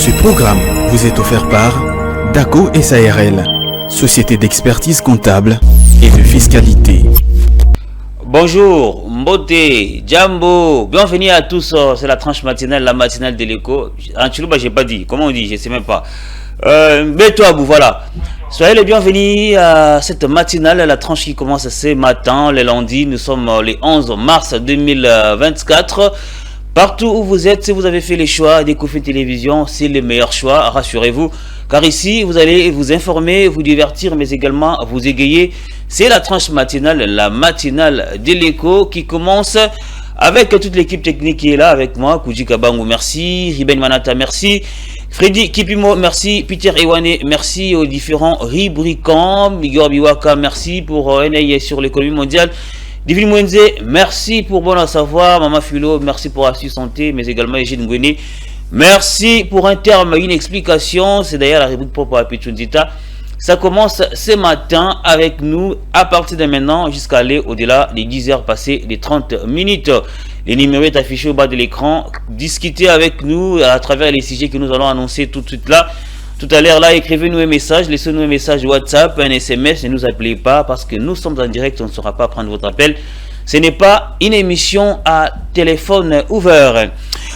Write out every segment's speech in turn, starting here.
Ce programme vous est offert par DACO SARL, société d'expertise comptable et de fiscalité. Bonjour, Mbote, Djambo, bienvenue à tous, c'est la tranche matinale, la matinale de l'écho. En Chilouba, j'ai pas dit, comment on dit, je sais même pas. Bétoabou, voilà. Soyez les bienvenus à cette matinale, la tranche qui commence ce matin, le lundi, nous sommes le 11 mars 2024. Partout où vous êtes, si vous avez fait les choix d'écouter Télévision, c'est le meilleur choix, rassurez-vous. Car ici, vous allez vous informer, vous divertir, mais également vous égayer. C'est la tranche matinale, la matinale de l'écho qui commence avec toute l'équipe technique qui est là avec moi. Kouji Kabangou, merci. Riben Manata, merci. Freddy Kipimo, merci. Peter Ewane, merci aux différents rubricants. Igor Biwaka, merci pour NAI sur l'économie mondiale. Divine Mwenze, merci pour bon à savoir. Mama Philo, merci pour Astuce Santé, mais également Egide Ngwene. Merci pour un terme, une explication. C'est d'ailleurs la rubrique propre à Pichundita. Ça commence ce matin avec nous à partir de maintenant jusqu'à aller au-delà des 10 heures passées des 30 minutes. Les numéros est affiché au bas de l'écran. Discutez avec nous à travers les sujets que nous allons annoncer tout de suite là. Tout à l'heure là, écrivez-nous un message, laissez-nous un message WhatsApp, un SMS, ne nous appelez pas parce que nous sommes en direct, on ne saura pas prendre votre appel. Ce n'est pas une émission à téléphone ouvert.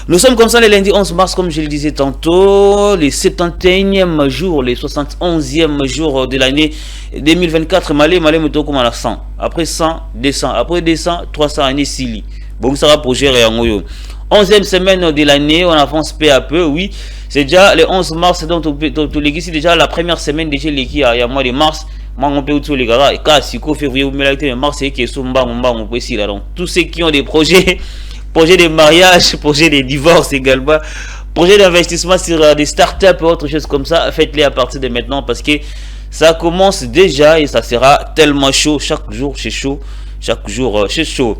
Nous sommes comme ça le lundi 11 mars, comme je le disais tantôt, les 71e jours, les 71e jours de l'année 2024. Malé, mettons comme à la 100. Après 100, 200. Après 200, 300 années Sili. Bon, ça va pour gérer en Oyo. 11e semaine de l'année, on avance peu à peu, oui. C'est déjà le 11 mars, donc c'est déjà la première semaine déjà l'équipe, il y a mois de mars. Moi, on peut tout les gars, et quand si février ou mars, c'est qui est sombre, on peut ici là. Donc, tous ceux qui ont des projets de mariage, projets de divorce également, projets d'investissement sur des startups et autres choses comme ça, faites-les à partir de maintenant parce que ça commence déjà et ça sera tellement chaud. Chaque jour, c'est chaud. Chaque jour, c'est chaud.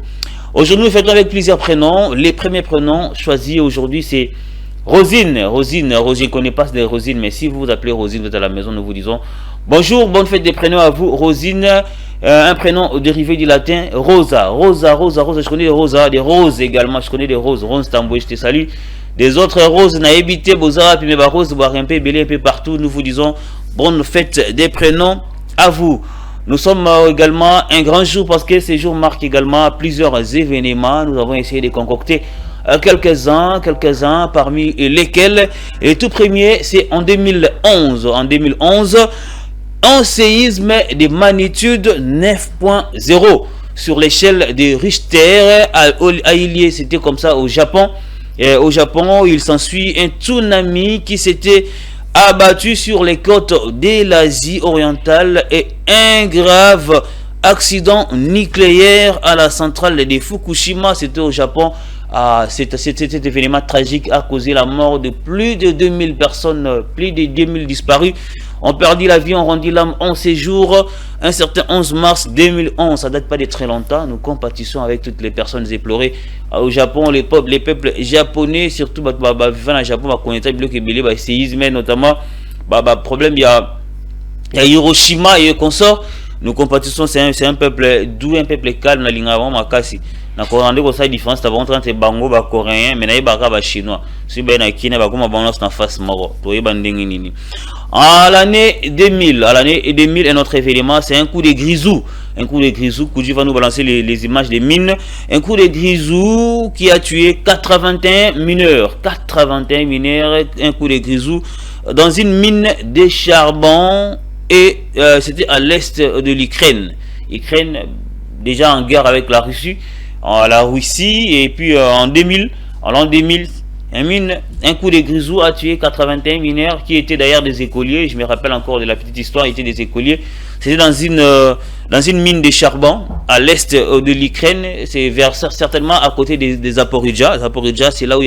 Aujourd'hui, nous faisons avec plusieurs prénoms. Les premiers prénoms choisis aujourd'hui, c'est Rosine. Rosine, je ne connais pas de Rosine, mais si vous vous appelez Rosine, vous êtes à la maison, nous vous disons bonjour, bonne fête des prénoms à vous. Rosine, un prénom dérivé du latin, Rosa. Rosa, je connais des Rosa, des roses également, je connais des roses. Rose Tamboué, je te salue. Des autres roses, Naébité, Bozara, puis Meba Rose, Boarimpe, Belé, un peu partout, nous vous disons bonne fête des prénoms à vous. Nous sommes également un grand jour parce que ce jour marque également plusieurs événements. Nous avons essayé de concocter quelques-uns parmi lesquels le tout premier c'est en 2011. En 2011, un séisme de magnitude 9.0 sur l'échelle de Richter à Ilié, c'était comme ça au Japon. Et au Japon, il s'ensuit un tsunami qui s'était abattu sur les côtes de l'Asie orientale et un grave accident nucléaire à la centrale de Fukushima, c'était au Japon. Cet événement tragique a causé la mort de plus de 2000 personnes, plus de 2000 disparus ont perdu la vie, ont rendu l'âme en séjour. Un certain 11 mars 2011, ça date pas de très longtemps. Nous compatissons avec toutes les personnes éplorées au Japon, les peuples japonais, surtout vivant au Japon, connaître le séisme, notamment problème, il y a Hiroshima et consorts. Nous compatissons, c'est un peuple doux, un peuple calme, la ligne avant Makasi. Na corande ko sa différence ta entre bango ba coréen mais na ba chinois si ben na kine ba kuma balance na face moro to yeba ndenge nini. À l'année 2000, un autre événement, c'est un coup de grisou. Un coup de grisou, Kouji va nous balancer les images des mines. Un coup de grisou qui a tué 81 mineurs. 81 mineurs, un coup de grisou dans une mine de charbon et c'était à l'est de l'Ukraine. Ukraine déjà en guerre avec la Russie. La Russie et puis en l'an 2000 un coup de grisou a tué 81 mineurs qui étaient d'ailleurs des écoliers. Je me rappelle encore de la petite histoire, ils étaient des écoliers. C'était dans une mine de charbon à l'est de l'Ukraine. C'est certainement à côté des Zaporizhzhia. Zaporizhzhia, c'est là où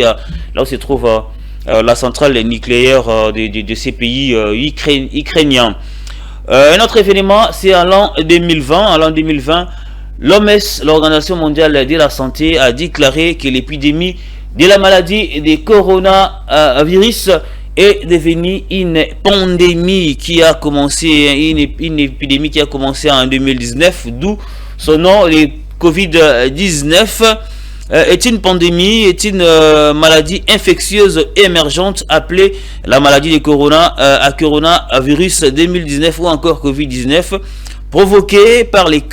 se trouve la centrale nucléaire de ces pays ukrainiens. Un autre événement, c'est en l'an 2020. En l'an 2020, l'OMS, l'Organisation mondiale de la santé, a déclaré que l'épidémie de la maladie de coronavirus est devenue une pandémie qui a commencé, une épidémie qui a commencé en 2019, d'où son nom, le Covid-19. est une pandémie, est une maladie infectieuse émergente appelée la maladie de coronavirus 2019 ou encore Covid-19, provoquée par les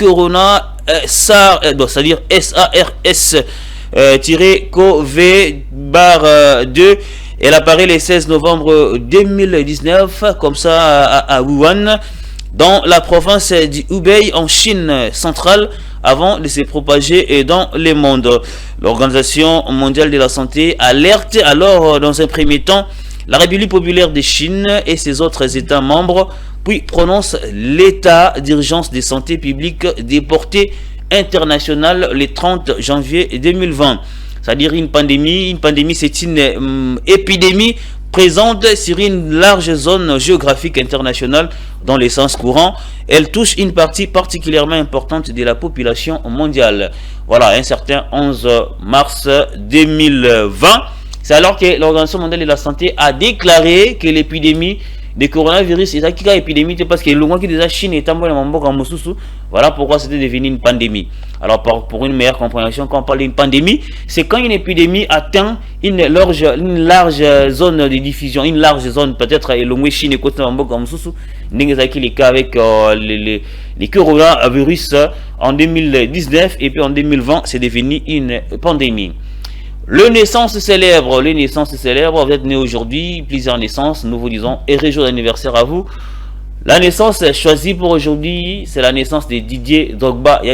c'est-à-dire SARS-CoV-2. Elle apparaît le 16 novembre 2019, comme ça à Wuhan, dans la province du Hubei en Chine centrale, avant de se propager dans le monde. L'Organisation mondiale de la santé alerte alors dans un premier temps la République populaire de Chine et ses autres États membres, puis prononce l'état d'urgence de santé publique de portée internationale le 30 janvier 2020. C'est-à-dire une pandémie c'est une épidémie présente sur une large zone géographique internationale dans le sens courant. Elle touche une partie particulièrement importante de la population mondiale. Voilà, un certain 11 mars 2020. C'est alors que l'Organisation mondiale de la santé a déclaré que l'épidémie de coronavirus est une épidémie parce que le moment qui déjà Chine est en Mosusu, voilà pourquoi c'était devenu une pandémie. Alors pour une meilleure compréhension, quand on parle d'une pandémie, c'est quand une épidémie atteint une large zone de diffusion, une large zone, peut-être le moins Chine et côté Mosusu, n'exagère les cas avec les coronavirus en 2019 et puis en 2020 c'est devenu une pandémie. Les naissances célèbres, vous êtes né aujourd'hui, plusieurs naissances, nous vous disons heureux jour d'anniversaire à vous. La naissance choisie pour aujourd'hui, c'est la naissance de Didier Drogba. Il y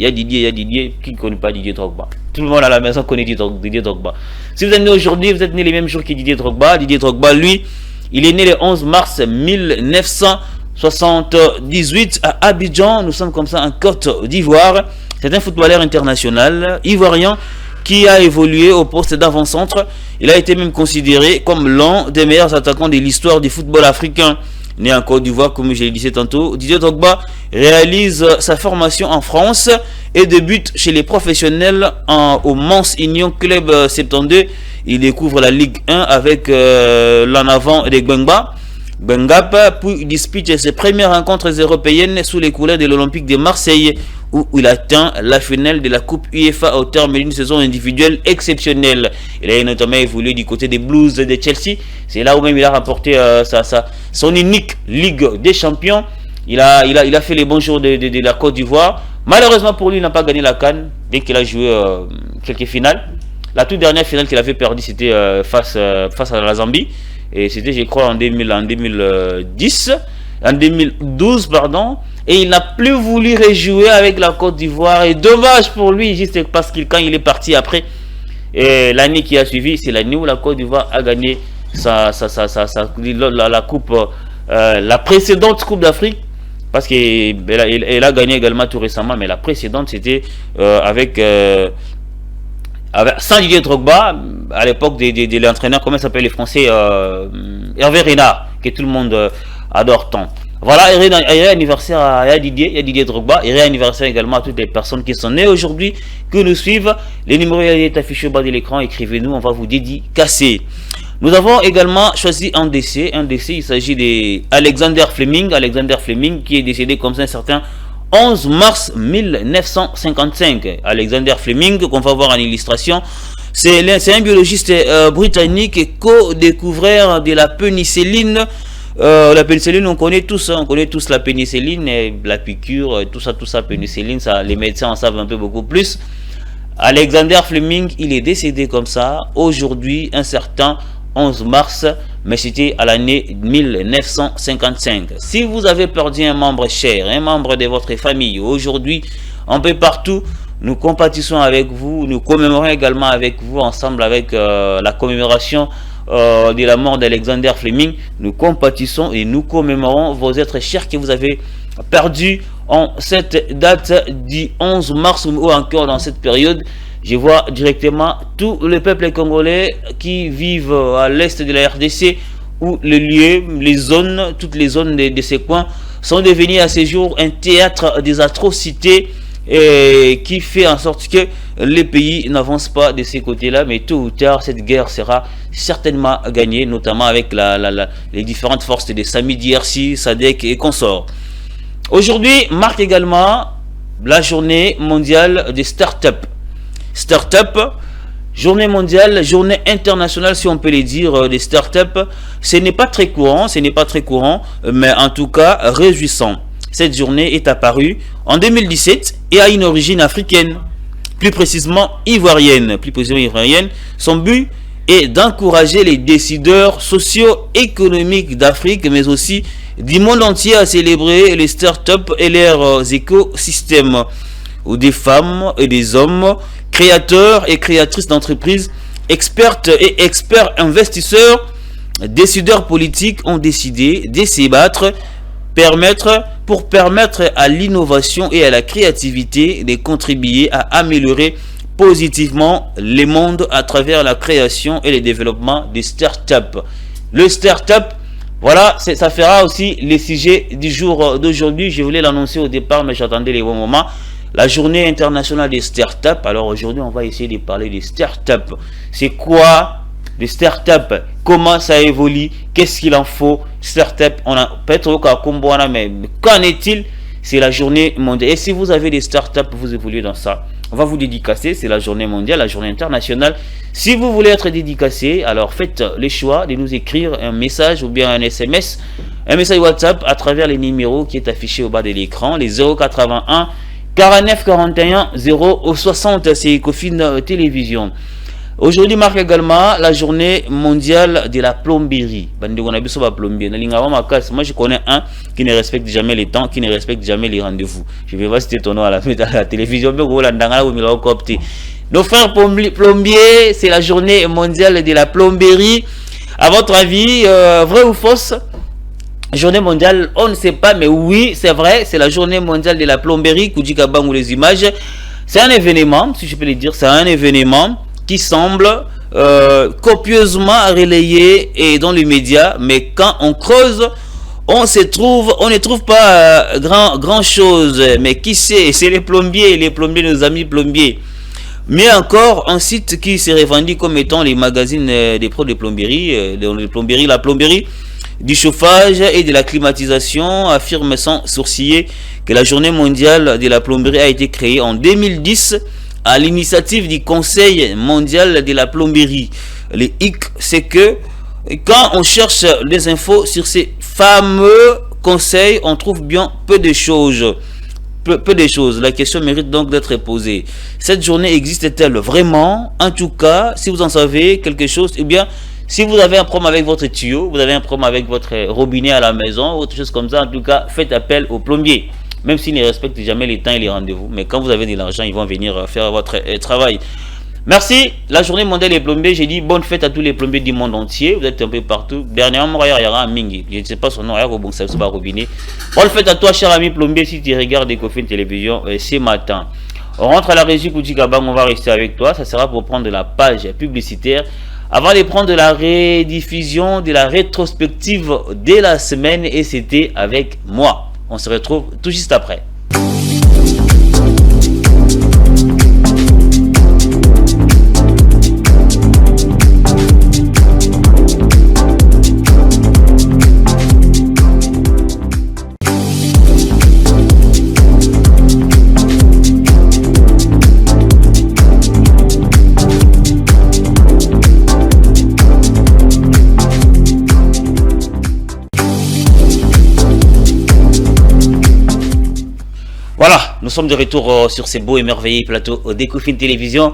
a Didier, qui ne connaît pas Didier Drogba? Tout le monde à la maison connaît Didier Drogba. Si vous êtes né aujourd'hui, vous êtes né les mêmes jours que Didier Drogba. Didier Drogba, lui, il est né le 11 mars 1978 à Abidjan. Nous sommes comme ça en Côte d'Ivoire. C'est un footballeur international ivoirien qui a évolué au poste d'avant-centre. Il a été même considéré comme l'un des meilleurs attaquants de l'histoire du football africain. Né en Côte d'Ivoire, comme je l'ai dit tantôt, Didier Drogba réalise sa formation en France et débute chez les professionnels au Mans Union Club 72. Il découvre la Ligue 1 avec l'en avant de Bengap, puis dispute ses premières rencontres européennes sous les couleurs de l'Olympique de Marseille, où il atteint la finale de la Coupe UEFA au terme d'une saison individuelle exceptionnelle. Il a notamment évolué du côté des Blues de Chelsea. C'est là où même il a remporté son unique Ligue des Champions. Il a fait les bons jours de la Côte d'Ivoire. Malheureusement pour lui, il n'a pas gagné la CAN, bien qu'il a joué quelques finales. La toute dernière finale qu'il avait perdue, c'était face à la Zambie. Et c'était, je crois, en 2012, pardon. Et il n'a plus voulu rejouer avec la Côte d'Ivoire. Et dommage pour lui, juste parce que quand il est parti après, l'année qui a suivi, c'est l'année où la Côte d'Ivoire a gagné la coupe, la précédente Coupe d'Afrique. Parce qu'elle a gagné également tout récemment, mais la précédente, c'était sans Didier Drogba, à l'époque de l'entraîneur, comment s'appelle les Français, Hervé Renard, que tout le monde adore tant. Voilà, heureux anniversaire à Didier Drogba, heureux anniversaire également à toutes les personnes qui sont nées aujourd'hui, que nous suivent. Les numéros est affiché au bas de l'écran, écrivez-nous, on va vous dédicacer. Nous avons également choisi un décès, il s'agit d'Alexander Fleming, qui est décédé comme ça un certain 11 mars 1955. Alexander Fleming, qu'on va voir en illustration, c'est un biologiste britannique et co-découvreur de la pénicilline. La pénicilline, on connaît tous la pénicilline, la piqûre, tout ça, pénicilline, ça, les médecins en savent un peu beaucoup plus. Alexander Fleming, il est décédé comme ça, aujourd'hui, un certain 11 mars, mais c'était à l'année 1955. Si vous avez perdu un membre cher, un membre de votre famille, aujourd'hui, un peu partout, nous compatissons avec vous, nous commémorons également avec vous, ensemble avec la commémoration de la mort d'Alexander Fleming. Nous compatissons et nous commémorons vos êtres chers que vous avez perdus en cette date du 11 mars ou encore dans cette période. Je vois directement tout le peuple congolais qui vivent à l'est de la RDC, où les lieux, les zones, toutes les zones de ces coins sont devenues à ce jour un théâtre des atrocités, et qui fait en sorte que les pays n'avancent pas de ces côtés-là, mais tôt ou tard cette guerre sera certainement gagnée, notamment avec les différentes forces de SAMI, DRC, SADC et consorts. Aujourd'hui marque également la journée mondiale des startups. start-up. Journée mondiale, journée internationale, si on peut le dire, des start-up. Ce n'est pas très courant, mais en tout cas réjouissant. Cette journée est apparue en 2017 et a une origine africaine, plus précisément ivoirienne. Son but est d'encourager les décideurs socio-économiques d'Afrique, mais aussi du monde entier à célébrer les start-up et leurs écosystèmes, où des femmes et des hommes, créateurs et créatrices d'entreprises, expertes et experts investisseurs, décideurs politiques ont décidé de se battre pour permettre à l'innovation et à la créativité de contribuer à améliorer positivement le monde à travers la création et le développement des startups. Le startup, voilà, ça fera aussi le sujet du jour d'aujourd'hui. Je voulais l'annoncer au départ, mais j'attendais les bons moments. La journée internationale des startups. Alors aujourd'hui, on va essayer de parler des startups. C'est quoi les startups? Comment ça évolue? Qu'est-ce qu'il en faut? Startup, on a peut-être au cas combo, mais qu'en est-il? C'est la journée mondiale. Et si vous avez des startups, vous évoluez dans ça. On va vous dédicacer, c'est la journée mondiale, la journée internationale. Si vous voulez être dédicacé, alors faites le choix de nous écrire un message ou bien un SMS, un message WhatsApp à travers les numéros qui est affiché au bas de l'écran, les 081 49 41 060, c'est Ecofin Télévision. Aujourd'hui marque également la journée mondiale de la plomberie. Moi je connais un qui ne respecte jamais les temps, qui ne respecte jamais les rendez-vous. Je vais voir si ton nom à la télévision. Nos frères plombiers, c'est la journée mondiale de la plomberie. À votre avis, vrai ou fausse? Journée mondiale, on ne sait pas, mais oui, c'est vrai, c'est la journée mondiale de la plomberie. Koudjikabang ou les images. C'est un événement, si je peux le dire, c'est un événement qui semble copieusement relayé et dans les médias, mais quand on creuse, on ne trouve pas grand chose. Mais qui sait? C'est les plombiers, nos amis plombiers. Mais encore, un site qui se revendique comme étant les magazines des pros de plomberie, la plomberie du chauffage et de la climatisation, affirme sans sourciller que la journée mondiale de la plomberie a été créée en 2010 à l'initiative du Conseil mondial de la plomberie. Le hic, c'est que quand on cherche des infos sur ces fameux conseils, on trouve bien peu de choses. Peu de choses. La question mérite donc d'être posée. Cette journée existe-t-elle vraiment? En tout cas, si vous en savez quelque chose, eh bien, si vous avez un problème avec votre tuyau, vous avez un problème avec votre robinet à la maison, autre chose comme ça, en tout cas, faites appel aux plombiers. Même s'ils ne respectent jamais les temps et les rendez-vous. Mais quand vous avez de l'argent, ils vont venir faire votre travail. Merci. La journée mondiale des plombiers. J'ai dit bonne fête à tous les plombiers du monde entier. Vous êtes un peu partout. Dernièrement, il y aura un Mingi. Je ne sais pas son nom. Bon, ça va robinet. Bonne fête à toi, cher ami plombier, si tu regardes Ecofin Télévision ce matin. On rentre à la régie Koudjikabang. On va rester avec toi. Ça sera pour prendre la page publicitaire. Avant de prendre la rediffusion de la rétrospective de la semaine. Et c'était avec moi. On se retrouve tout juste après. Voilà, nous sommes de retour sur ces beaux et merveilleux plateaux d'Ecofin Télévision.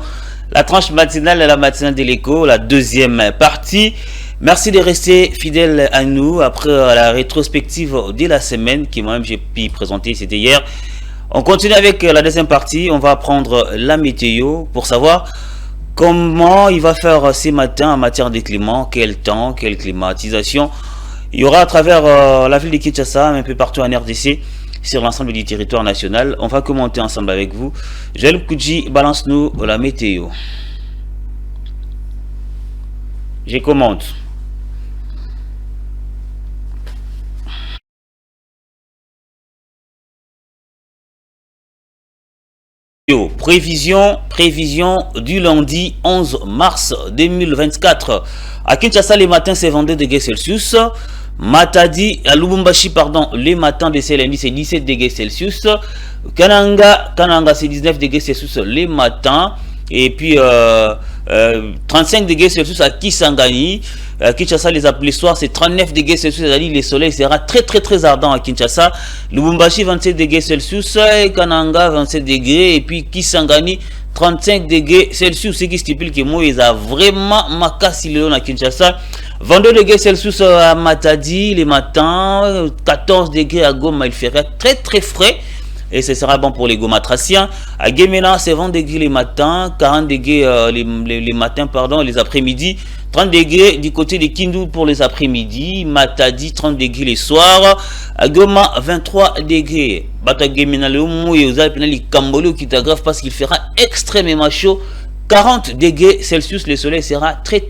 La tranche matinale, la matinale de l'écho, la deuxième partie. Merci de rester fidèle à nous après la rétrospective de la semaine qui moi-même j'ai pu présenter, c'était hier. On continue avec la deuxième partie. On va prendre la météo pour savoir comment il va faire ce matin en matière de climat, quel temps, quelle climatisation. Il y aura à travers la ville de Kinshasa, un peu partout en RDC, sur l'ensemble du territoire national. On va commenter ensemble avec vous. Joël Koudji, balance-nous la météo. Je commente. Prévision du lundi 11 mars 2024. À Kinshasa, les matins, c'est 22 degrés Celsius. Matadi, à Lubumbashi, pardon, les matins de ce lundi, c'est 17 degrés Celsius. Kananga, c'est 19 degrés Celsius les matins. Et puis 35 degrés Celsius à Kisangani. Kinshasa, les soirs, c'est 39 degrés Celsius, c'est-à-dire le soleil sera très ardent à Kinshasa. Lubumbashi, 27 degrés Celsius, Kananga, 27 degrés, et puis Kisangani, 35 degrés Celsius, ce qui stipule que Moïse a vraiment makasi le à Kinshasa. 22 degrés Celsius à Matadi, les matins, 14 degrés à Goma, il fera très frais. Et ce sera bon pour les gomatraciens. À Guémena, c'est 20 degrés les matins, 40 degrés les matins, pardon, les après-midi, 30 degrés du côté de Kindu pour les après-midi, Matadi, 30 degrés les soirs, à Goma, 23 degrés. Bata Guémena, le Mouye, aux Alpes, les Cambolo qui t'aggrave parce qu'il fera extrêmement chaud, 40 degrés Celsius, le soleil sera très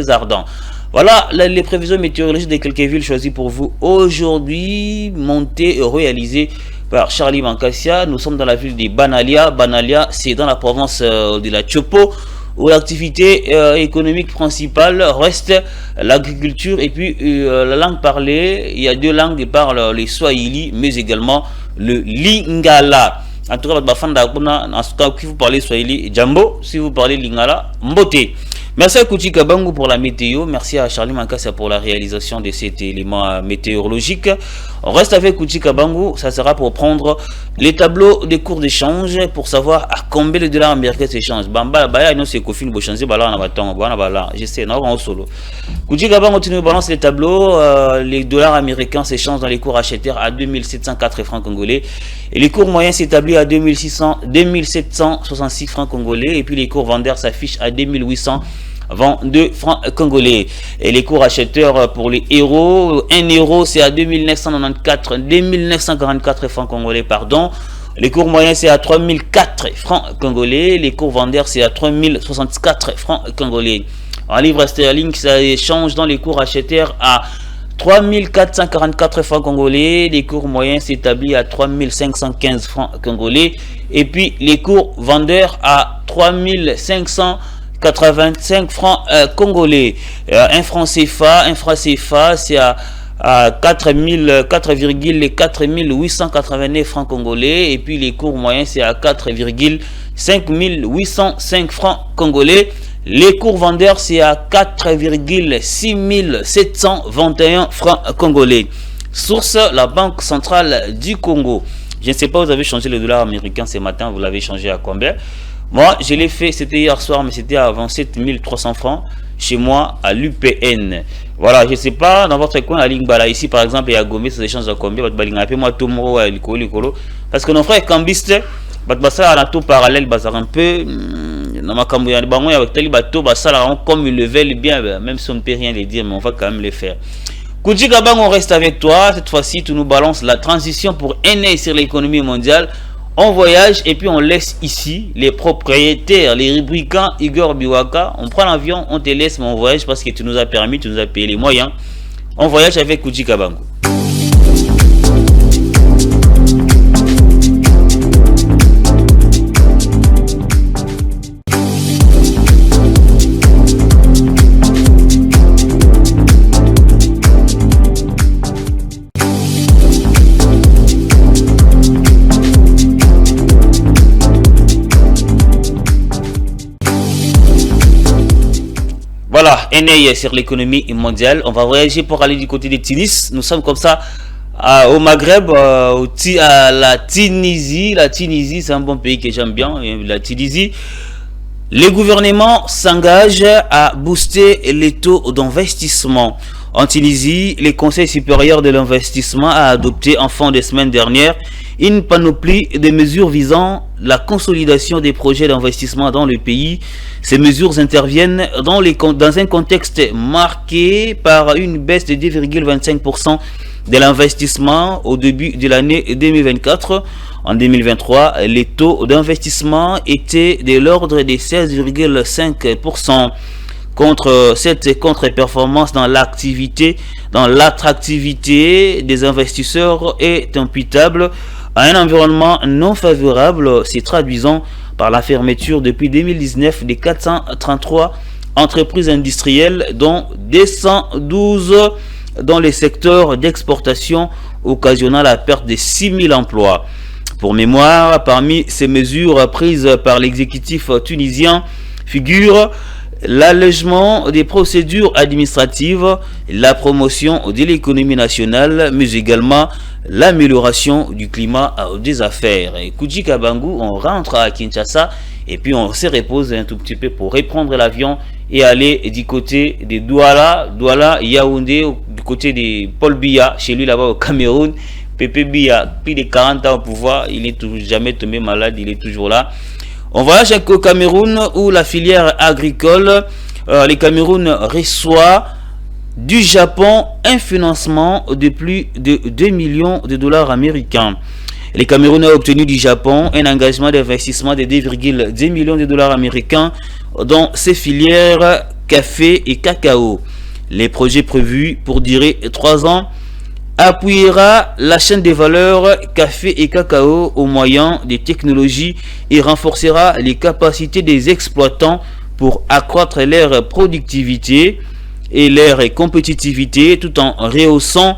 ardent. Voilà les prévisions météorologiques de quelques villes choisies pour vous aujourd'hui, montées et réalisées par Charlie Mankassia. Nous sommes dans la ville de Banalia. Banalia, c'est dans la province de la Chopo, où l'activité économique principale reste l'agriculture et puis la langue parlée. Il y a deux langues qui parlent les Swahili, mais également le Lingala. En tout cas, si vous parlez Swahili, Jambo, si vous parlez Lingala, Mbote. Merci à Kouchi Kabangu pour la météo. Merci à Charlie Mankassia pour la réalisation de cet élément météorologique. On reste avec Kouchi Kabangu. Ça sera pour prendre les tableaux des cours d'échange pour savoir à combien de dollars américains s'échangent. Bamba, baya, non, c'est Kofin Bochanzi, bala, on a bâton, bala, je sais, non, on solo. Kouchi Kabangu continue de balancer les tableaux. Les dollars américains s'échangent dans les cours achetés à 2704 francs congolais. Et les cours moyens s'établissent à 2766 francs congolais. Et puis les cours vendeurs s'affichent à 2822 francs congolais. Et les cours acheteurs pour les euros, 1 euro c'est à 2944 francs congolais, pardon. Les cours moyens c'est à 3004 francs congolais. Les cours vendeurs c'est à 3064 francs congolais. En livre sterling, ça échange dans les cours acheteurs à 3444 francs congolais. Les cours moyens s'établissent à 3515 francs congolais. Et puis les cours vendeurs à 3585 francs congolais. Un franc CFA, c'est à 4,4889 francs congolais. Et puis les cours moyens c'est à 4,5805 francs congolais. Les cours vendeurs c'est à 4,6721 francs congolais. Source, la Banque centrale du Congo. Je ne sais pas, vous avez changé le dollar américain ce matin, vous l'avez changé à combien? Moi, je l'ai fait, c'était hier soir, mais c'était à 27 300 francs chez moi à l'UPN. Voilà, je ne sais pas, dans votre coin, à Lingbala, ici par exemple, et à Gomé, ça échange à combien? Moi, tout le parce que nos frères cambistes, ça a tout parallèle, un peu, comme ils le veulent bien, même si on ne peut rien les dire, mais on va quand même les faire. Kouchi Kabang, on reste avec toi. Cette fois-ci, tu nous balances la transition pour un œil sur l'économie mondiale. On voyage et puis on laisse ici les propriétaires, les rubriquants Igor Biwaka. On prend l'avion, on te laisse, mais on voyage parce que tu nous as permis, tu nous as payé les moyens. On voyage avec Kouchi Kabang. Voilà, un œil sur l'économie mondiale. On va voyager pour aller du côté de Tunis. Nous sommes comme ça au Maghreb, à la Tunisie. La Tunisie, c'est un bon pays que j'aime bien. La Tunisie. Les gouvernements s'engagent à booster les taux d'investissement. En Tunisie, le Conseil supérieur de l'investissement a adopté en fin de semaine dernière une panoplie de mesures visant la consolidation des projets d'investissement dans le pays. Ces mesures interviennent dans un contexte marqué par une baisse de 2,25% de l'investissement au début de l'année 2024. En 2023, les taux d'investissement étaient de l'ordre de 16,5%. Contre cette contre-performance dans l'attractivité des investisseurs est imputable à un environnement non favorable, se traduisant par la fermeture depuis 2019 de 433 entreprises industrielles, dont 212 dans les secteurs d'exportation, occasionnant la perte de 6000 emplois. Pour mémoire, parmi ces mesures prises par l'exécutif tunisien figure l'allègement des procédures administratives, la promotion de l'économie nationale, mais également l'amélioration du climat des affaires. Kouji Kabangu, on rentre à Kinshasa et puis on se repose un tout petit peu pour reprendre l'avion et aller du côté de Douala, Yaoundé, du côté de Paul Biya, chez lui là-bas au Cameroun. Pépé Biya, plus de 40 ans au pouvoir, il est jamais tombé malade, il est toujours là. On voyage au Cameroun où la filière agricole, le Cameroun reçoit du Japon un financement de plus de 2 millions de dollars américains. Le Cameroun a obtenu du Japon un engagement d'investissement de 2,2 millions de dollars américains dans ses filières café et cacao. Les projets prévus pour durer 3 ans appuiera la chaîne de valeur café et cacao au moyen des technologies et renforcera les capacités des exploitants pour accroître leur productivité et leur compétitivité tout en rehaussant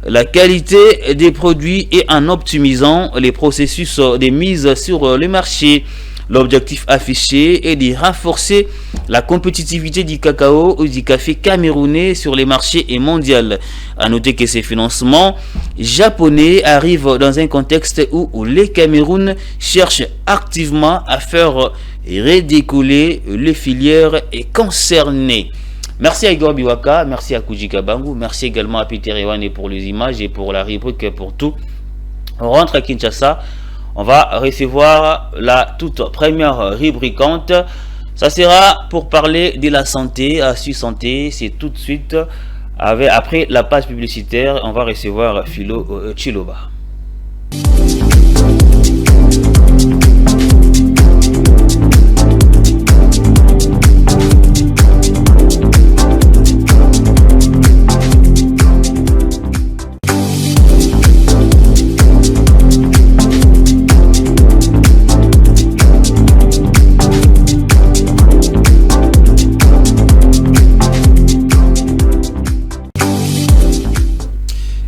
la qualité des produits et en optimisant les processus de mise sur le marché. L'objectif affiché est de renforcer la compétitivité du cacao ou du café camerounais sur les marchés mondiaux. A noter que ces financements japonais arrivent dans un contexte où le Cameroun cherche activement à faire redécoller les filières concernées. Merci à Igor Biwaka, merci à Kouji Kabangu, merci également à Peter Ewane pour les images et pour la rubrique pour tout. On rentre à Kinshasa. On va recevoir la toute première rubricante. Ça sera pour parler de la santé, Astu Santé. C'est tout de suite après la page publicitaire. On va recevoir Philo Chiloba.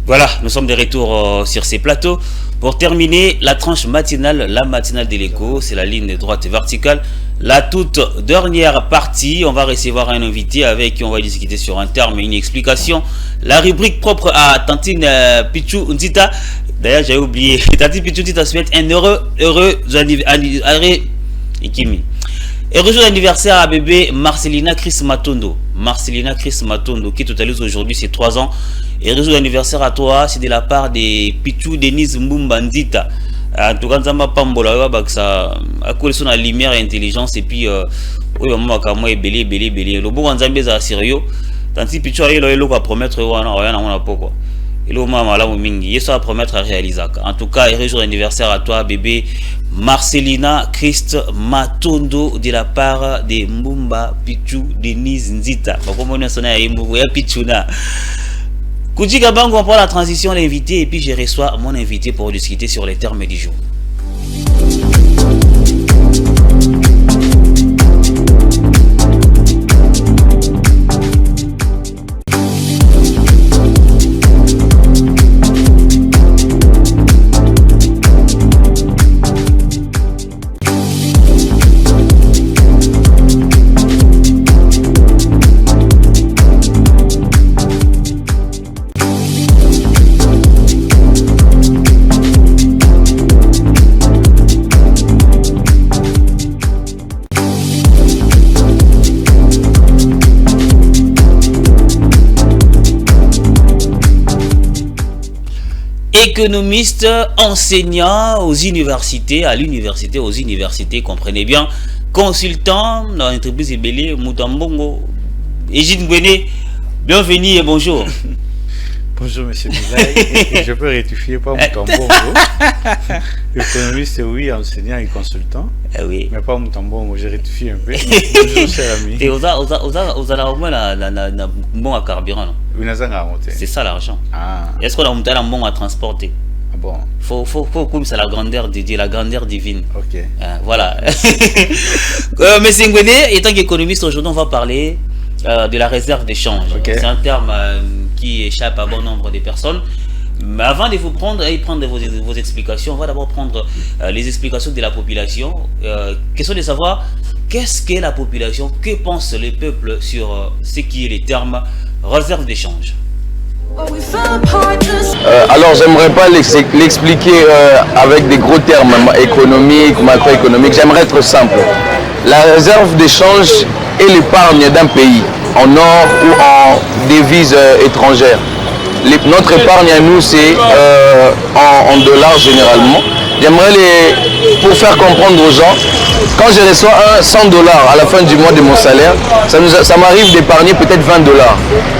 Voilà, nous sommes de retour sur ces plateaux. Pour terminer, la tranche matinale, la matinale de l'écho, c'est la ligne droite verticale. La toute dernière partie, on va recevoir un invité avec qui on va discuter sur un terme et une explication. La rubrique propre à Tantine Pichou Ndita. D'ailleurs, j'avais oublié. Tantine Pichou Ndita souhaite un heureux anniversaire à bébé Marcelina Chris Matondo. Marcelina Chris Matondo qui totalise aujourd'hui ses 3 ans. Et heureux anniversaire à toi, c'est de la part de Pichou Denise Mbumbandita. En tout cas, Nzamba Pambola, ça a collé sur la lumière et intelligence. Et puis, oui, moi, est belé. Le bon Nzamba est sérieux. Tant que Pichou a eu le à promettre, rien à pourquoi. Et le moment là, il est à promettre à réaliser. En tout cas, heureux anniversaire à toi, bébé Marcelina Christ Matondo, de la part de Mbumba Pichou Denise Nzita. Comment on a sonné à Mbumba Pichou na. Kouji Kabangu, on prend la transition, l'invité, et puis je reçois mon invité pour discuter sur les termes du jour. Économiste, enseignant aux universités, aux universités, comprenez bien, consultant dans l'entreprise Ebélé, Moutambongo, Égide Ngwene, bienvenue et bonjour. Bonjour monsieur Milaï, je peux rectifier pas Moutambongo. Économiste, oui, enseignant et consultant. Oui. Mais pas Moutambongo, j'ai rectifié un peu. Bonjour cher ami. Et vous avez au moins la bon à carburant, non? C'est ça l'argent. Ah. Est-ce qu'on a un bon à transporter? Ah bon. Faut comme c'est la grandeur de Dieu, la grandeur divine. Ok. Voilà. Mais c'est Ngwene, étant qu'économiste, aujourd'hui on va parler de la réserve d'échange. Okay. C'est un terme qui échappe à bon nombre de personnes. Mais avant de vous prendre et prendre vos explications, on va d'abord prendre les explications de la population. Question de savoir qu'est-ce qu'est la population, que pense le peuple sur ce qui est les termes réserve d'échange. Alors j'aimerais pas l'expliquer avec des gros termes économiques, macroéconomiques, j'aimerais être simple. La réserve d'échange est l'épargne d'un pays en or ou en devises étrangères. Notre épargne à nous c'est en dollars généralement. J'aimerais pour faire comprendre aux gens, quand je reçois 100 $ à la fin du mois de mon salaire, ça m'arrive d'épargner peut-être 20 $.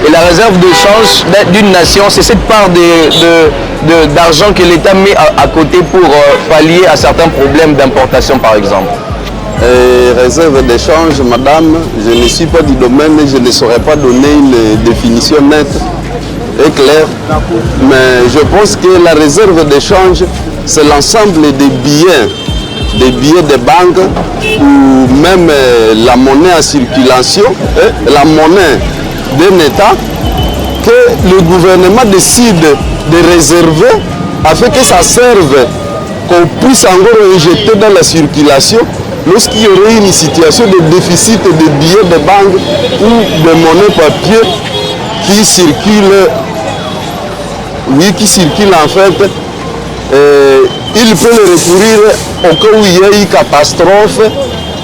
Et la réserve de change d'une nation, c'est cette part d'argent que l'État met à côté pour pallier à certains problèmes d'importation par exemple. Réserve d'échange, madame, je ne suis pas du domaine, je ne saurais pas donner une définition nette et claire, mais je pense que la réserve d'échange, c'est l'ensemble des billets de banque ou même la monnaie en circulation, la monnaie d'un État que le gouvernement décide de réserver afin que ça serve, qu'on puisse encore injecter dans la circulation lorsqu'il y aurait une situation de déficit de billets de banque ou de monnaie papier qui circule, en fait. Il peut le recourir au cas où il y a eu catastrophe,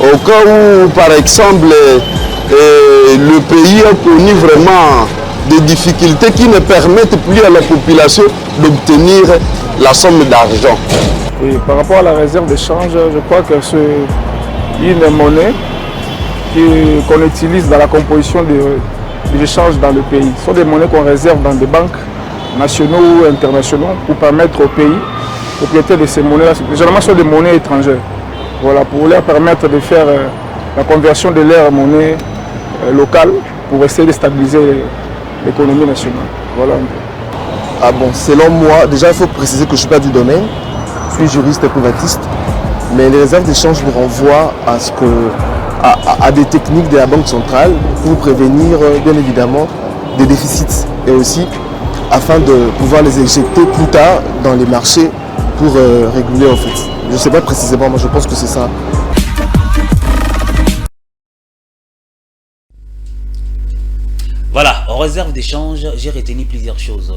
au cas où par exemple le pays a connu vraiment des difficultés qui ne permettent plus à la population d'obtenir la somme d'argent. Oui, par rapport à la réserve d'échange, je crois que c'est une monnaie qu'on utilise dans la composition des échanges dans le pays. Ce sont des monnaies qu'on réserve dans des banques nationaux ou internationaux pour permettre au pays propriétaires de ces monnaies, généralement ce sont des monnaies étrangères, voilà, pour leur permettre de faire la conversion de leur monnaie locale pour essayer de stabiliser l'économie nationale. Voilà. Ah bon, selon moi, déjà il faut préciser que je ne suis pas du domaine, je suis juriste et privatiste, mais les réserves d'échange nous renvoient à des techniques de la Banque centrale pour prévenir bien évidemment des déficits et aussi afin de pouvoir les éjecter plus tard dans les marchés pour réguler en fait. Je ne sais pas précisément, mais je pense que c'est ça. Voilà, en réserve d'échange, j'ai retenu plusieurs choses.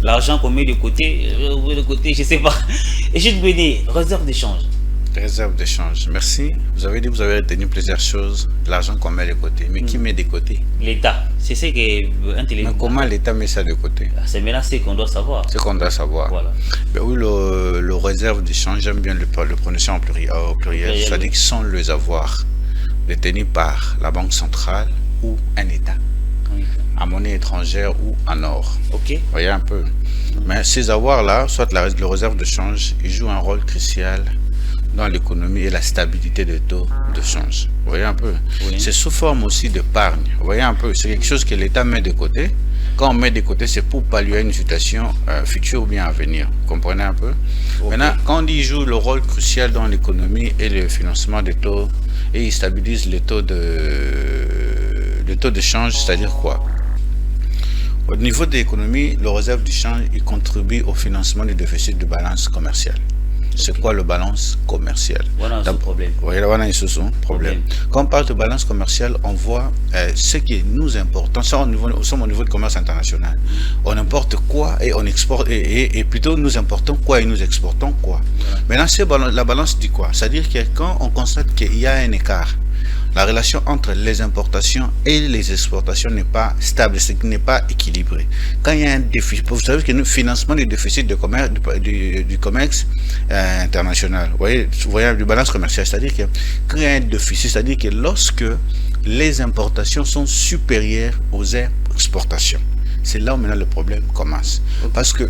L'argent qu'on met de côté, je ne sais pas. Et je te dis, réserve d'échange. Réserve d'échange, merci. Vous avez dit que vous avez retenu plusieurs choses. L'argent qu'on met de côté. Mais qui met de côté? L'État. C'est ce que... Mais comment l'État met ça de côté? C'est maintenant ce qu'on doit savoir. Ce qu'on doit savoir. Voilà. Ben oui, le réserve d'échange, j'aime bien le prononcer au pluriel. C'est-à-dire que sont les avoirs détenus par la Banque centrale ou un État. Oui. En monnaie étrangère ou en or. Ok. Vous voyez un peu. Mais ces avoirs-là, soit le réserve de change, ils jouent un rôle crucial dans l'économie et la stabilité des taux de change. Vous voyez un peu. Oui. C'est sous forme aussi d'épargne. Vous voyez un peu. C'est quelque chose que l'État met de côté. Quand on met de côté, c'est pour pallier une situation future ou bien à venir. Vous comprenez un peu. Okay. Maintenant, quand on dit qu'il joue le rôle crucial dans l'économie et le financement des taux, et il stabilise les taux de change, c'est-à-dire quoi? Au niveau de l'économie, le réserve du change, il contribue au financement du déficit de balance commerciale. C'est quoi le balance commercial? Voilà un problème. Voilà un problème. Quand on parle de balance commerciale, on voit ce qui nous importe. Nous sommes au niveau du commerce international. On importe quoi et on exporte, et plutôt nous importons quoi et nous exportons quoi. Voilà. Maintenant, la balance dit quoi? C'est-à-dire que quand on constate qu'il y a un écart, la relation entre les importations et les exportations n'est pas stable, ce qui n'est pas équilibré. Quand il y a un déficit, vous savez que le financement du déficit du commerce international, vous voyez du balance commerciale, c'est-à-dire que quand il y a un déficit, c'est-à-dire que lorsque les importations sont supérieures aux exportations, c'est là où maintenant le problème commence. Parce que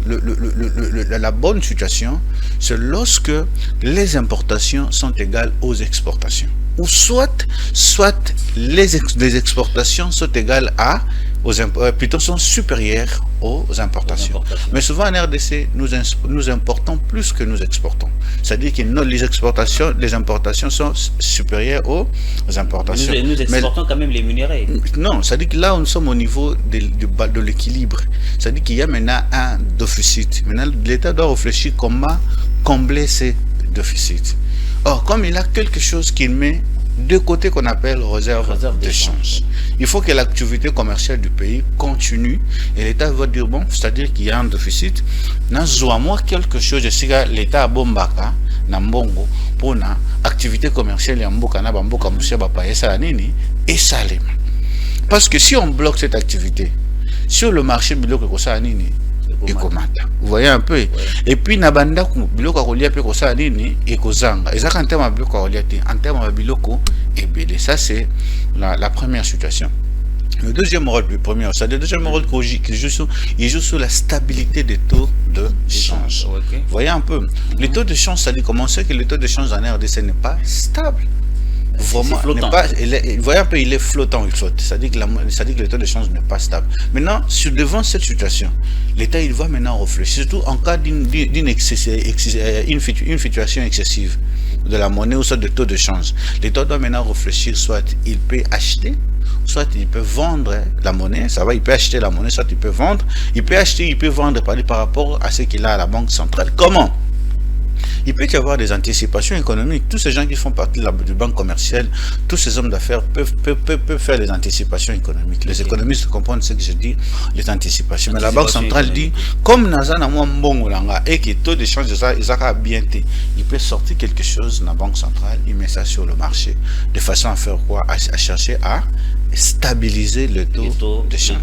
la bonne situation, c'est lorsque les importations sont égales aux exportations. Ou soit les exportations sont égales à plutôt sont supérieurs aux importations. Mais souvent en RDC, nous importons plus que nous exportons. C'est-à-dire que les importations sont supérieures aux importations. Nous exportons quand même les minerais. Non, c'est-à-dire que là, nous sommes au niveau de l'équilibre. C'est-à-dire qu'il y a maintenant un déficit. Maintenant, l'État doit réfléchir comment combler ces déficits. Or, comme il a quelque chose qu'il met de côté qu'on appelle réserve de change. Il faut que l'activité commerciale du pays continue et l'État va dire bon, c'est-à-dire qu'il y a un déficit. Moi quelque chose, l'État a bombaka na mbongo pour na activité commerciale ya mboka na bamboka musia bapa esa nini et salema. Parce que si on bloque cette activité sur le marché biloko ko sa nini et komata. Vous voyez un peu. Et puis nabanda ku biloko ko lia pe ko sa nini et ko zanga. Ezaka en termes de biloko ko lia te, en termes de biloko et bélé. Ça c'est la première situation. Le deuxième rôle, le premier, c'est le deuxième rôle qu'il joue sur la stabilité des taux de change. Vous voyez un peu. Les taux de change, ça dit comment c'est que le taux de change en RDC n'est pas stable. Vraiment, vous voyez un peu, il est flottant, il flotte. Ça dit que le taux de change n'est pas stable. Maintenant, devant cette situation, l'État il va maintenant réfléchir, surtout en cas d'une fluctuation excessive de la monnaie ou soit de taux de change. L'État doit maintenant réfléchir, soit il peut acheter, soit il peut vendre la monnaie, ça va, il peut acheter la monnaie, soit il peut vendre, il peut acheter, il peut vendre par rapport à ce qu'il a à la banque centrale. Comment? Il peut y avoir des anticipations économiques. Tous ces gens qui font partie de la banque commerciale, tous ces hommes d'affaires peuvent faire des anticipations économiques. Les économistes comprennent ce que je dis, les anticipations. Mais la banque centrale dit, comme Nazana et que taux de change est bien, il peut sortir quelque chose dans la banque centrale, il met ça sur le marché, de façon à faire quoi? À chercher à stabiliser le taux de change.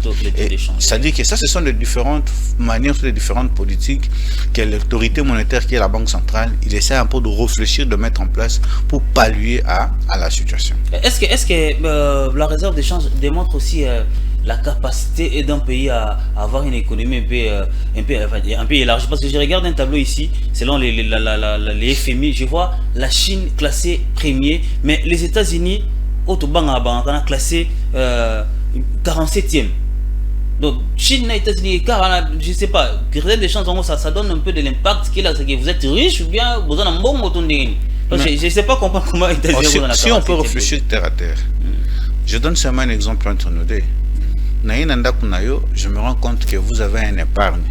C'est-à-dire que ça, ce sont les différentes manières, les différentes politiques que l'autorité monétaire qui est la banque centrale, il essaie un peu de réfléchir, de mettre en place pour pallier à la situation. Est-ce que la réserve de change démontre aussi la capacité d'un pays à avoir une économie un peu élargie? Parce que je regarde un tableau ici, selon les FMI, je vois la Chine classée premier, mais les États-Unis a classé 47e. Donc, Chine et États-Unis, je ne sais pas, des chances, ça donne un peu de l'impact qu'il a, c'est que vous êtes riche ou bien vous avez un bon bouton de... Je ne sais pas comment États-Unis. Si on peut réfléchir terre à terre, je donne seulement un exemple entre nous deux. Je me rends compte que vous avez une épargne.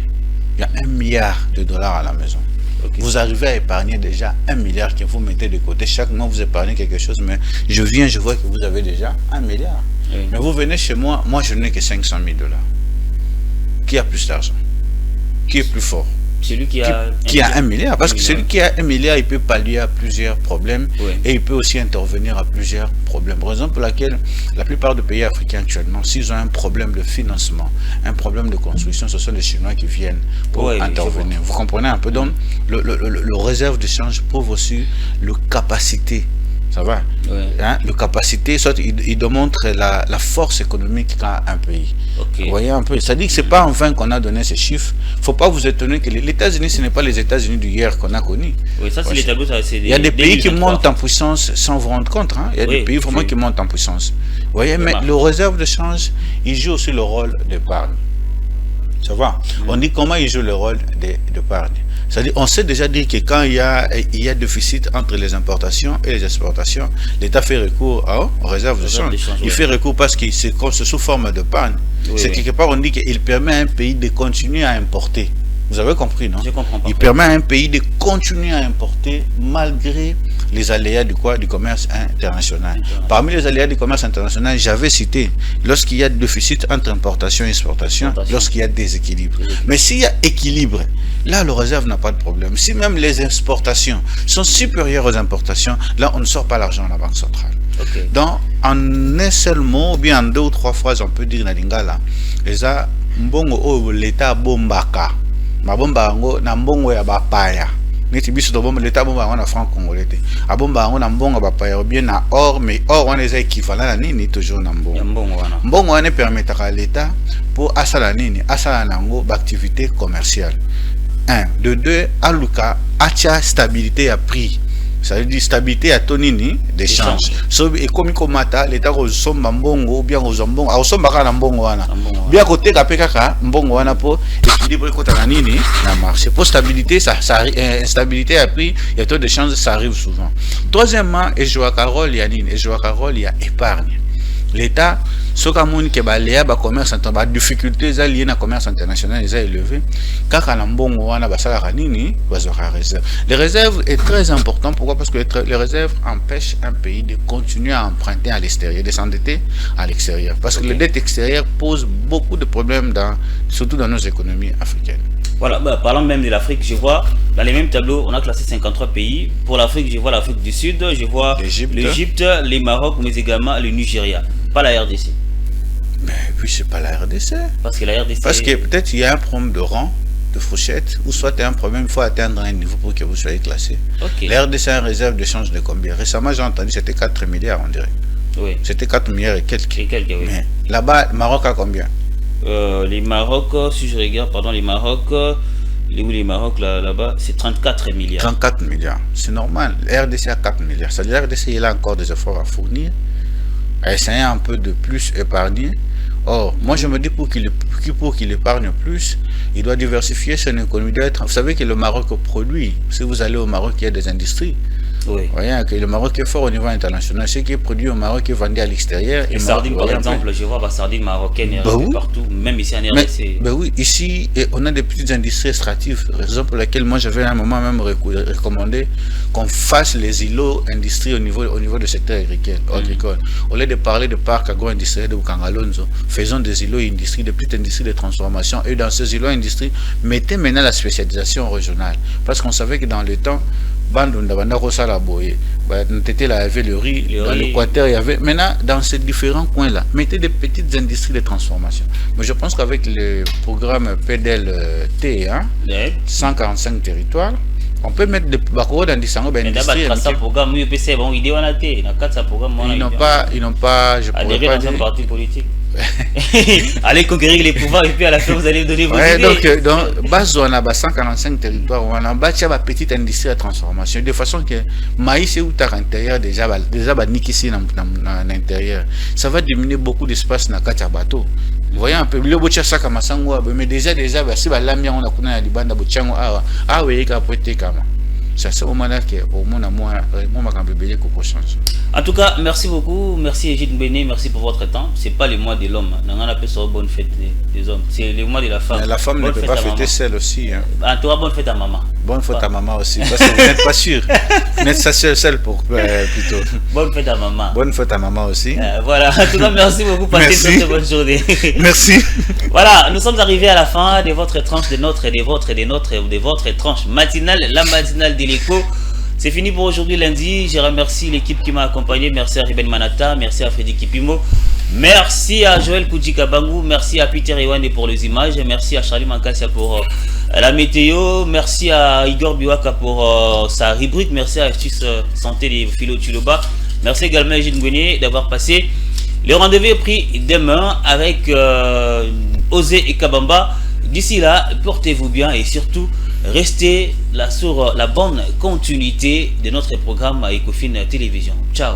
Il y a $1 milliard à la maison. Okay. Vous arrivez à épargner déjà $1 milliard que vous mettez de côté. Chaque mois, vous épargnez quelque chose, mais je vois que vous avez déjà $1 milliard. Oui. Mais vous venez chez moi, je n'ai que $500 000. Qui a plus d'argent? Qui est plus fort? Celui qui a $1 milliard. Parce que celui qui a $1 milliard, il peut pallier à plusieurs problèmes et il peut aussi intervenir à plusieurs problèmes. Par exemple, pour laquelle la plupart des pays africains actuellement, s'ils ont un problème de financement, un problème de construction, ce sont les Chinois qui viennent pour intervenir. Vous comprenez un peu? Donc, le réserve de change prouve aussi le capacité. Ça va? Hein? Le capacité, soit il démontre la force économique qu'a un pays. Vous voyez un peu? Ça dit que ce n'est pas en vain qu'on a donné ces chiffres. Il ne faut pas vous étonner que les États-Unis, ce n'est pas les États-Unis d'hier qu'on a connus. Oui, ça c'est les tableaux. Il y a des pays qui montent en puissance sans vous rendre compte. Hein? Il y a des pays vraiment qui montent en puissance. Vous voyez, mais le réserve de change, il joue aussi le rôle d'épargne. Ça va? On dit comment il joue le rôle d'épargne. C'est-à-dire, on sait déjà dire que quand il y a déficit entre les importations et les exportations, l'État fait recours aux réserves de change. Il fait recours parce que c'est sous forme d'épargne. C'est quelque part, on dit qu'il permet à un pays de continuer à importer. Vous avez compris, non? Je comprends pas. Il permet à un pays de continuer à importer malgré les aléas du commerce international. Parmi les aléas du commerce international, j'avais cité lorsqu'il y a déficit entre importation et exportation, lorsqu'il y a déséquilibre. Mais s'il y a équilibre, là, le réserve n'a pas de problème. Si même les exportations sont supérieures aux importations, là, on ne sort pas l'argent à la Banque centrale. Donc, en un seul mot, ou bien en 2 ou 3 phrases, on peut dire na lingala, l'État bombaka. Mabomba ngo na mbongo ya bapaya neti biso to bomba l'État bomba na franc congolais te abomba ngo na mbongo bapaya ou bien na or, mais or on est équivalent à nini toujours na mbongo wana permettra à l'État pour asala nini asala nango d'activité commerciale. 1 de 2 aluka acha stabilité à prix Ça veut dire stabilité à tonini d'échange. Et comme komata l'État osomba mbongo ou bien osomba osomba kana mbongo wana. Bien côté kapeka mbongo wana po équilibre côté na nini na marché. Pour stabilité ça instabilité a pris et taux d'échange ça arrive souvent. Troisièmement, et joue Carole Yanine, et joue Carole il y a épargne. L'État, ce qu'on que baléa ba commerce international, difficultés liées à commerce international les a élevées. Car quand on a réserve. Les réserves est très important. Pourquoi? Parce que les réserves empêchent un pays de continuer à emprunter à l'extérieur, de s'endetter à l'extérieur. Parce que les dettes extérieures posent beaucoup de problèmes surtout dans nos économies africaines. Voilà, parlant même de l'Afrique, je vois dans les mêmes tableaux, on a classé 53 pays. Pour l'Afrique, je vois l'Afrique du Sud, je vois l'Égypte, les Maroc, mais également le Nigeria. Pas la RDC. Mais puis c'est pas la RDC. Parce que la RDC. Parce que peut-être il y a un problème de rang, de fourchette, ou soit il y a un problème, il faut atteindre un niveau pour que vous soyez classé. Okay. La RDC a une réserve de change de combien? Récemment, j'ai entendu c'était 4 milliards, on dirait. Oui. C'était 4 milliards et quelques. Oui. Mais là-bas, Maroc a combien? Les Maroc, si je regarde, pardon, les Maroc, les Maroc là-bas, c'est 34 milliards. 34 milliards, c'est normal. La RDC a 4 milliards. Ça veut dire que la RDC il a encore des efforts à fournir, à essayer un peu de plus épargner. Or, moi je me dis pour qu'il épargne plus, il doit diversifier son économie. Vous savez que le Maroc produit. Si vous allez au Maroc, il y a des industries. Oui. Vous voyez que le Maroc est fort au niveau international. Ce qui est produit au Maroc est vendu à l'extérieur. Les sardines, par exemple, je vois la sardine marocaine partout, même ici en RDC. Oui, ici, on a des petites industries extractives, raison pour laquelle moi j'avais à un moment même recommandé qu'on fasse les îlots industries au niveau du secteur agricole. Au lieu de parler de parcs agro-industriels de Kangalonzo, faisons des îlots industries, des petites industries de transformation. Et dans ces îlots industries, mettez maintenant la spécialisation régionale. Parce qu'on savait que dans le temps, Bandunda, avait le riz, dans l'Équateur, il y avait. Maintenant, dans ces différents coins-là, mettez des petites industries de transformation. Mais je pense qu'avec le programme PDLT, 145 territoires, on peut mettre des barreaux dans des industries. Ils n'ont pas, je pourrais pas dire. Parti politique. Allez conquérir les pouvoirs et puis à la fin vous allez donner vos idées. Donc base on a 145 territoires, on a bâti une petite industrie de transformation de façon que maïs et outar intérieur déjà ici dans l'intérieur, ça va diminuer beaucoup d'espace dans le bateau. Vous voyez un peu le bocha saka masango mais déjà si balamia on a kuna ya libanda bochango awe ka pote kama. Ça c'est au moment que au moins moi en tout cas, merci beaucoup, merci Égide Mbene, merci pour votre temps. C'est pas le mois de l'homme, on appelle ça bonne fête des hommes, c'est le mois de la femme. Mais la femme ne peut pas fêter celle aussi. Hein. En tout cas, bonne fête à maman. Bonne fête à maman aussi, parce que vous n'êtes pas sûr. Vous n'êtes pas seul pour plutôt. Bonne fête à maman. Bonne fête à maman aussi. Voilà, en tout cas, merci beaucoup, passez une très bonne journée. Merci. Voilà, nous sommes arrivés à la fin de votre tranche, de votre tranche matinale, la matinale de l'écho. C'est fini pour aujourd'hui lundi. Je remercie l'équipe qui m'a accompagné. Merci à Ruben Manata, merci à Freddy Kipimo, merci à Joël Koudjikabangou, merci à Peter Ewane pour les images, merci à Charlie Mankassia pour la météo, merci à Igor Biwaka pour sa rubrique, merci à Astuce Santé des Philo Tuloba, merci également à Égide Mbene d'avoir passé. Le rendez-vous est pris demain avec Osé et Kabamba. D'ici là, portez-vous bien et surtout, restez là sur la bonne continuité de notre programme à Ecofin Télévision. Ciao.